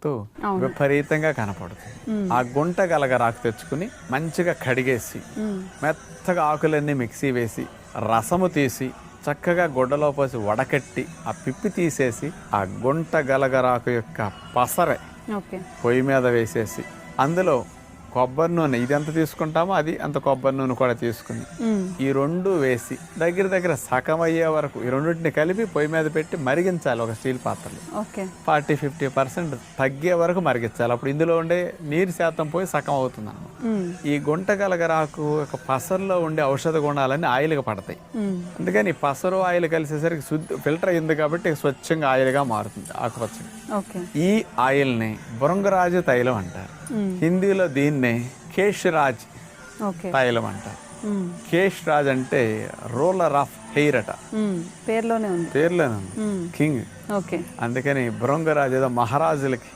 కనపడుతూ విపరీతంగా కనపడుతుంది. ఆ గుంట గలగరాకు తెచ్చుకుని మంచిగా కడిగేసి మెత్తగా ఆకులన్నీ మిక్సీ వేసి రసము తీసి చక్కగా గుడ్డలో పోసి వడకట్టి ఆ పిప్పి తీసేసి ఆ గుంట గలగరాకు యొక్క పసరే పొయ్యి మీద వేసేసి అందులో కొబ్బరి నూనె ఇది ఎంత తీసుకుంటామో అది అంత కొబ్బరి నూనె కూడా తీసుకుని ఈ రెండు వేసి దగ్గర సగం అయ్యే వరకు ఈ రెండింటిని కలిపి పొయ్యి మీద పెట్టి మరిగించాలి. ఒక స్టీల్ పాత్రలో 40-50% తగ్గే వరకు మరిగించాలి. అప్పుడు ఇందులో ఉండే నీరు శాతం పోయి సగం అవుతుంది అన్నమాట. ఈ గుంట గలగరాకు ఒక పసరులో ఉండే ఔషధ గుణాలన్నీ ఆయిల్గా పడతాయి. అందుకని పసరు ఆయిల్ కలిసేసరికి ఫిల్టర్ అయింది కాబట్టి స్వచ్ఛంగా ఆయిల్గా మారుతుంది ఆకుపచ్చగా. ఈ ఆయిల్ని భృంగరాజు తైలం అంటారు. హిందీలో దీన్నే కేష్రాజ్ తైలం అంటారు. కేష్రాజ్ అంటే రూలర్ ఆఫ్ హెయిర్ అట, పేర్లోనే ఉంది కింగ్. అందుకని భృంగరాజు ఏదో మహారాజులకి